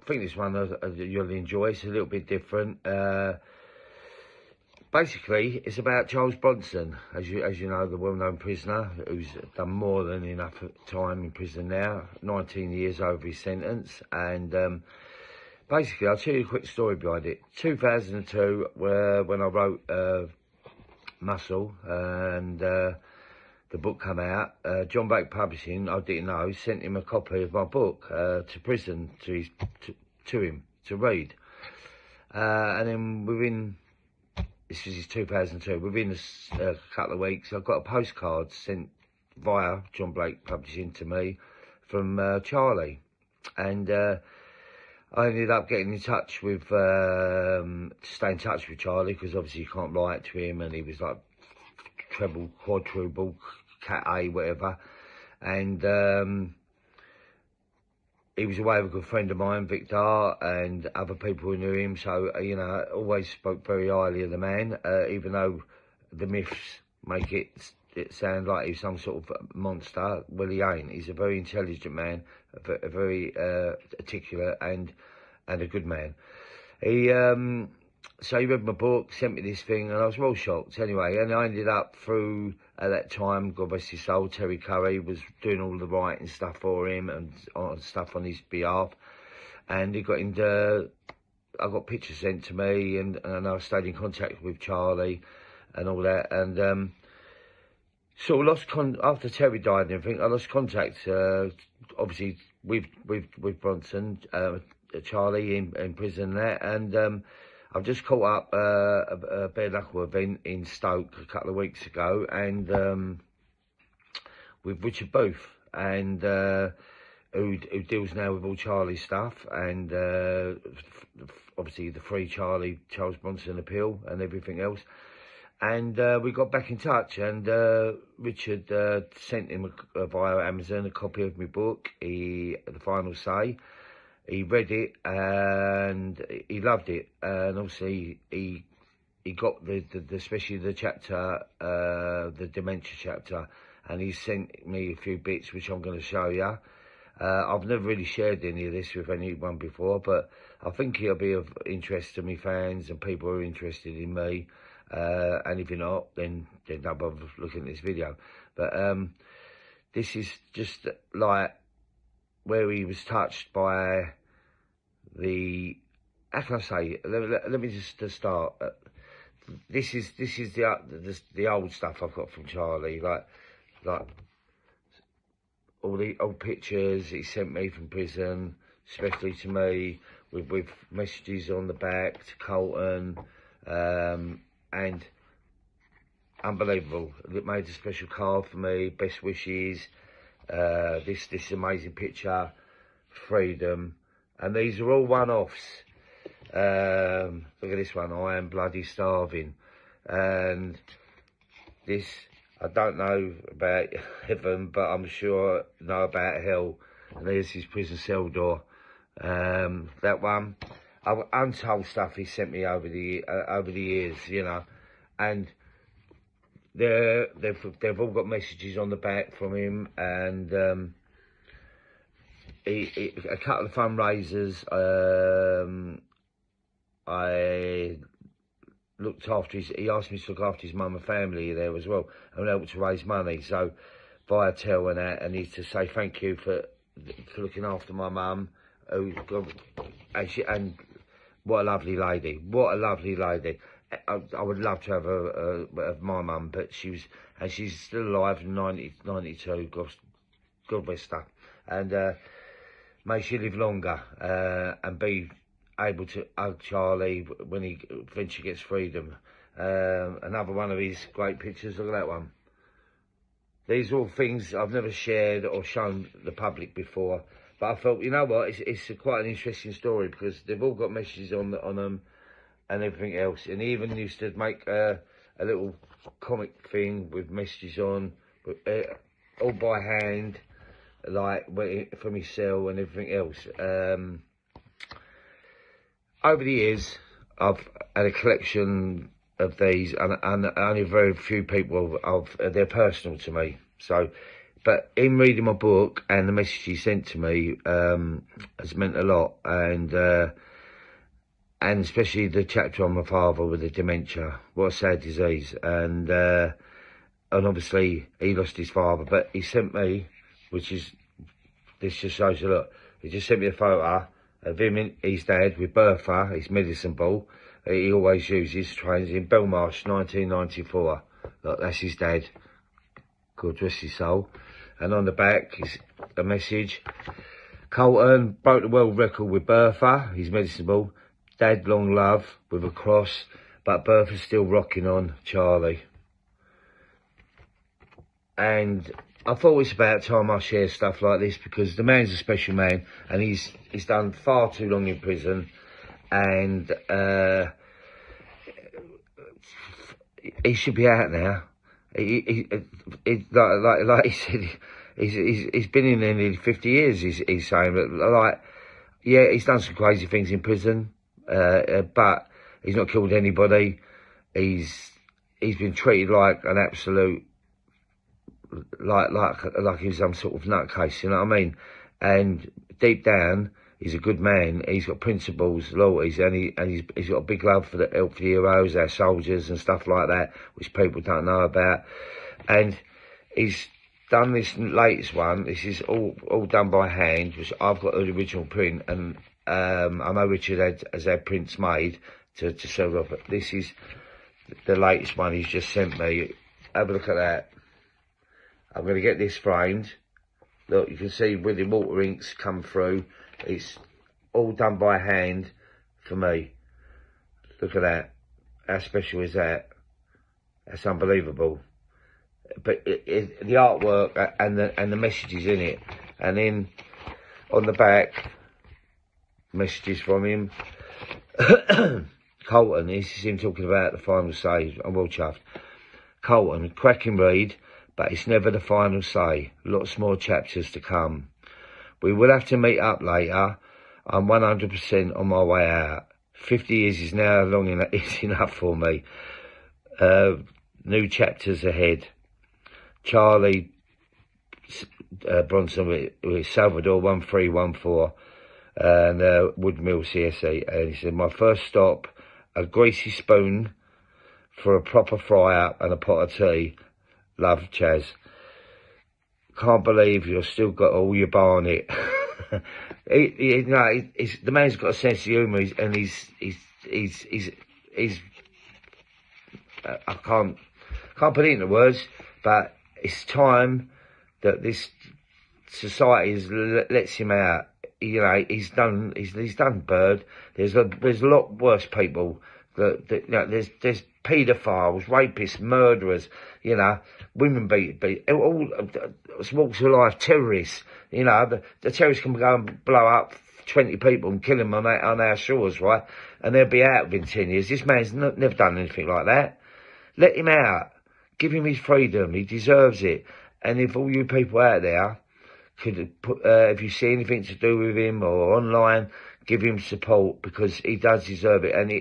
think this one you'll enjoy. It's a little bit different. Basically, it's about Charles Bronson, as you know, the well-known prisoner who's done more than enough time in prison now, 19 years over his sentence. And basically, I'll tell you a quick story behind it. 2002, when I wrote Muscle, and the book came out, John Blake Publishing, I didn't know, sent him a copy of my book to prison to him to read. And then this was 2002, within a couple of weeks, I got a postcard sent via John Blake Publishing to me from Charlie. And I ended up getting in touch with, stay in touch with Charlie, because obviously you can't write to him, and he was like treble, quadruple, cat A, whatever. And he was away with a good friend of mine, Victor, and other people who knew him. So, you know, I always spoke very highly of the man, even though the myths make it sound like he's some sort of monster. Well, he ain't. He's a very intelligent man, a very articulate and a good man. So he read my book, sent me this thing, and I was well shocked anyway. And I ended up through, at that time, God rest his soul, Terry Curry was doing all the writing stuff for him and stuff on his behalf. And he got into, I got pictures sent to me, and I stayed in contact with Charlie and all that. And so I lost after Terry died and everything, I lost contact, obviously, with Bronson, Charlie in prison there. And I've just caught up a bare knuckle event in Stoke a couple of weeks ago, and with Richard Booth, and who deals now with all Charlie stuff, and obviously the free Charles Bronson appeal and everything else. And we got back in touch, and Richard sent him via Amazon a copy of my book, The Final Say. He read it and he loved it, and obviously he got especially the chapter, the dementia chapter, and he sent me a few bits which I'm going to show you. I've never really shared any of this with anyone before, but I think it'll be of interest to me fans and people who are interested in me. And if you're not, then don't bother looking at this video. But this is just like where he was touched by the, how can I say, let me just start. This is the old stuff I've got from Charlie, like all the old pictures he sent me from prison, especially to me, with messages on the back to Carlton, and unbelievable. It made a special card for me, best wishes, this amazing picture, freedom, and these are all one-offs. Look at this one, I am bloody starving, and this, I don't know about heaven, but I'm sure I know about hell. And there's his prison cell door. That one, untold stuff he sent me over the years, you know, and they've all got messages on the back from him, and a couple of fundraisers. I looked after he asked me to look after his mum and family there as well, and able to raise money. So via tel and that, and to say thank you for looking after my mum, and what a lovely lady, what a lovely lady. I would love to have her, my mum, but she's still alive in 92. God rest her, and may she live longer, and be able to hug Charlie when he eventually gets freedom. Another one of his great pictures, look at that one. These are all things I've never shared or shown the public before, but I felt, you know what, it's quite an interesting story, because they've all got messages on them and everything else. And he even used to make a little comic thing with messages on, all by hand, like from his cell and everything else. Over the years, I've had a collection of these, and only very few people they're personal to me. So but in reading my book and the message he sent to me has meant a lot, and especially the chapter on my father with the dementia. What a sad disease, and obviously he lost his father, but he sent me, this just shows you, look, he just sent me a photo of him and his dad with Bertha, his medicine ball. He always uses, trains in Belmarsh, 1994. Look, that's his dad. God rest his soul. And on the back is a message. Carlton broke the world record with Bertha, his medicine ball. Dad, long love, with a cross. But Bertha's still rocking on, Charlie. And I thought it's about time I share stuff like this, because the man's a special man, and he's done far too long in prison, and he should be out now. Like he said, he's been in there nearly 50 years. He's saying, but like, yeah, he's done some crazy things in prison, but he's not killed anybody. He's been treated like an absolute. Like he's some sort of nutcase, you know what I mean? And deep down, he's a good man. He's got principles, loyalties, and he's got a big love for the heroes, our soldiers and stuff like that, which people don't know about. And he's done this latest one. This is all done by hand, which I've got the original print, and I know Richard has had prints made to sell off. But this is the latest one he's just sent me. Have a look at that. I'm going to get this framed. Look, you can see where the water inks come through. It's all done by hand for me. Look at that. How special is that? That's unbelievable. But the artwork and the messages in it. And then on the back, messages from him. Carlton, this is him talking about the final say. I'm well chuffed. Carlton, cracking read. But it's never the final say. Lots more chapters to come. We will have to meet up later. I'm 100% on my way out. 50 years is now long enough, it's enough for me. New chapters ahead. Charlie Bronson with Salvador 1314 and Woodmill CSE. And he said, my first stop, a greasy spoon for a proper fry up and a pot of tea. Love, Chaz. Can't believe you've still got all your barnet. The man's got a sense of humour, and he's I can't put it into words, but it's time that this society lets him out. You know, he's done Bird. There's a lot worse people. You know, there's paedophiles, rapists, murderers, you know, women beat all walks of life, terrorists. You know, the terrorists can go and blow up 20 people and kill them on our shores, right? And they'll be out within 10 years. This man's never done anything like that. Let him out. Give him his freedom. He deserves it. And if all you people out there could put, if you see anything to do with him or online, give him support, because he does deserve it. And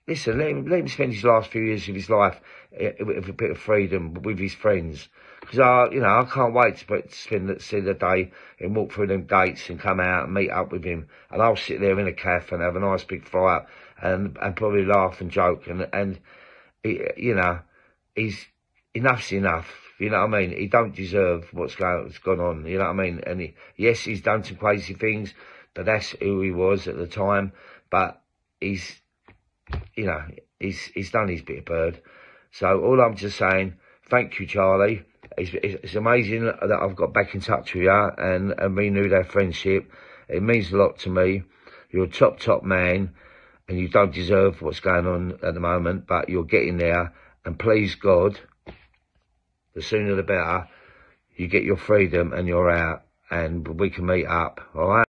listen, let him spend his last few years of his life with a bit of freedom with his friends. Because I can't wait to see the day and walk through them gates and come out and meet up with him. And I'll sit there in a cafe and have a nice big fire and probably laugh and joke. And you know, enough's enough. You know what I mean? He don't deserve what's gone on. You know what I mean? And yes, he's done some crazy things, but that's who he was at the time. But he's done his bit of Bird. So all I'm just saying, thank you, Charlie. It's amazing that I've got back in touch with you and renewed our friendship. It means a lot to me. You're a top man, and you don't deserve what's going on at the moment, but you're getting there. And please God, the sooner the better, you get your freedom and you're out, and we can meet up, all right?